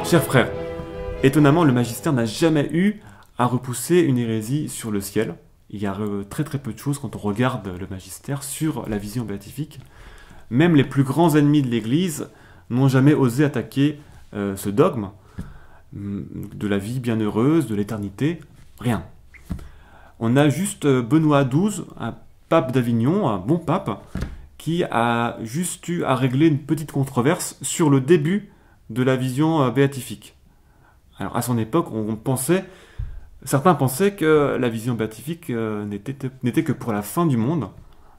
Chers frères, étonnamment, le magistère n'a jamais eu à repousser une hérésie sur le ciel. Il y a très très peu de choses quand on regarde le magistère sur la vision béatifique. Même les plus grands ennemis de l'Église n'ont jamais osé attaquer ce dogme de la vie bienheureuse, de l'éternité. Rien. On a juste Benoît XII, un pape d'Avignon, un bon pape, qui a juste eu à régler une petite controverse sur le début de la vision béatifique. Alors à son époque, certains pensaient que la vision béatifique n'était que pour la fin du monde.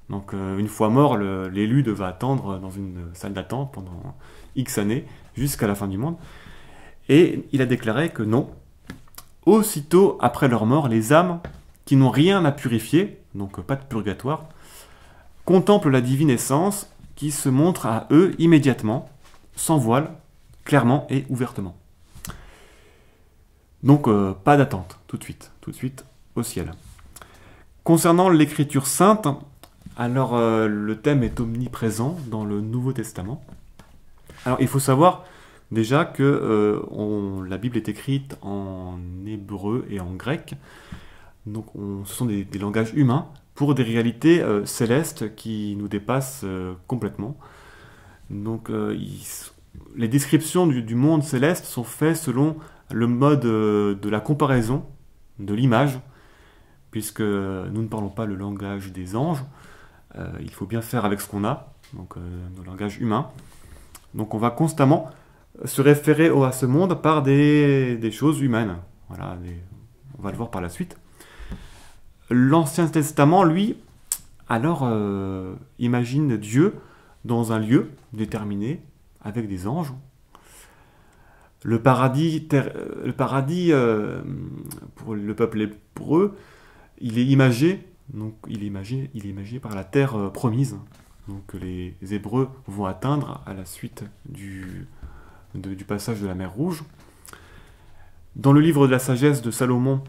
Donc une fois mort, l'élu devait attendre dans une salle d'attente pendant X années, jusqu'à la fin du monde. Et il a déclaré que non. Aussitôt après leur mort, les âmes qui n'ont rien à purifier, donc pas de purgatoire, contemplent la divine essence qui se montre à eux immédiatement, sans voile, clairement et ouvertement. Donc pas d'attente, tout de suite au ciel. Concernant l'écriture sainte, alors le thème est omniprésent dans le Nouveau Testament. Alors il faut savoir déjà que la Bible est écrite en hébreu et en grec, donc ce sont des langages humains pour des réalités célestes qui nous dépassent complètement. Donc les descriptions du monde céleste sont faites selon le mode de la comparaison, de l'image, puisque nous ne parlons pas le langage des anges, il faut bien faire avec ce qu'on a, donc le langage humain. Donc on va constamment se référer à ce monde par des choses humaines. Voilà, on va le voir par la suite. L'Ancien Testament, lui, alors imagine Dieu dans un lieu déterminé, avec des anges. Le paradis pour le peuple hébreu, il est imagé, donc il est imagé par la terre promise, donc que les Hébreux vont atteindre à la suite du passage de la mer Rouge. Dans le livre de la sagesse de Salomon,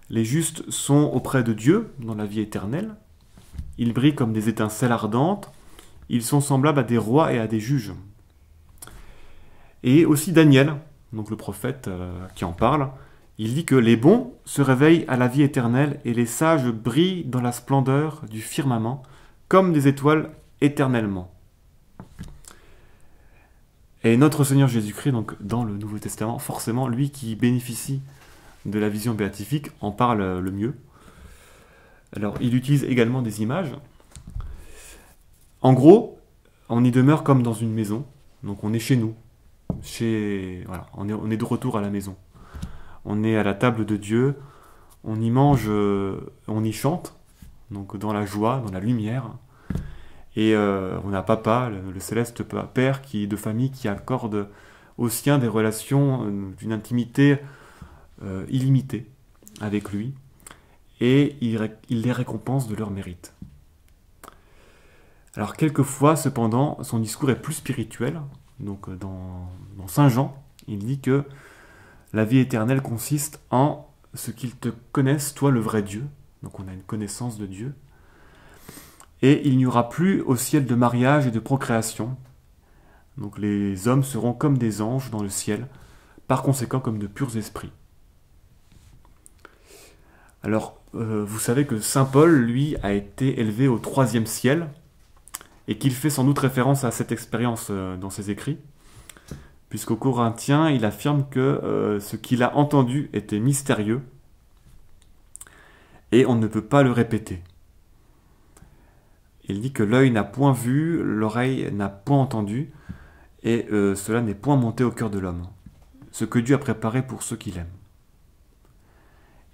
les justes sont auprès de Dieu dans la vie éternelle. Ils brillent comme des étincelles ardentes. Ils sont semblables à des rois et à des juges. Et aussi Daniel, donc le prophète qui en parle, il dit que les bons se réveillent à la vie éternelle et les sages brillent dans la splendeur du firmament comme des étoiles éternellement. Et notre Seigneur Jésus-Christ, donc dans le Nouveau Testament, forcément, lui qui bénéficie de la vision béatifique, en parle le mieux. Alors, il utilise également des images. En gros, on y demeure comme dans une maison, donc on est chez nous. Voilà, on est de retour à la maison. On est à la table de Dieu, on y mange, on y chante, donc dans la joie, dans la lumière. Et on a Papa, le céleste Père de famille qui accorde aux siens des relations d'une intimité illimitée avec lui. Et il les récompense de leur mérite. Alors quelquefois, cependant, son discours est plus spirituel. Donc dans Saint Jean, il dit que la vie éternelle consiste en ce qu'ils te connaissent, toi le vrai Dieu. Donc on a une connaissance de Dieu. Et il n'y aura plus au ciel de mariage et de procréation. Donc les hommes seront comme des anges dans le ciel, par conséquent comme de purs esprits. Alors, vous savez que Saint Paul, lui, a été élevé au 3e ciel, et qu'il fait sans doute référence à cette expérience dans ses écrits, puisqu'au Corinthiens, il affirme que ce qu'il a entendu était mystérieux, et on ne peut pas le répéter. Il dit que l'œil n'a point vu, l'oreille n'a point entendu, et cela n'est point monté au cœur de l'homme, ce que Dieu a préparé pour ceux qui l'aiment.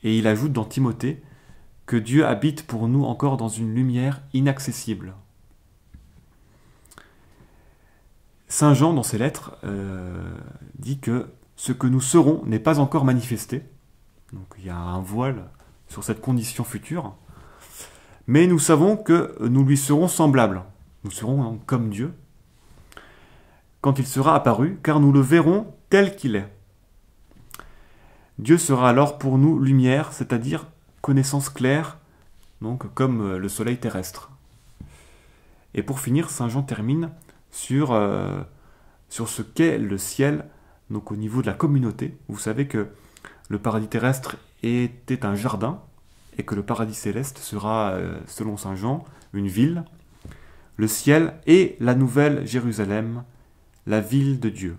Et il ajoute dans Timothée que Dieu habite pour nous encore dans une lumière inaccessible. Saint Jean, dans ses lettres, dit que ce que nous serons n'est pas encore manifesté. Donc il y a un voile sur cette condition future. Mais nous savons que nous lui serons semblables. Nous serons comme Dieu quand il sera apparu, car nous le verrons tel qu'il est. Dieu sera alors pour nous lumière, c'est-à-dire connaissance claire, donc comme le soleil terrestre. Et pour finir, Saint Jean termine sur ce qu'est le ciel Donc au niveau de la communauté, vous savez que le paradis terrestre était un jardin et que le paradis céleste sera, selon Saint Jean, une ville, le ciel et la nouvelle Jérusalem, la ville de Dieu.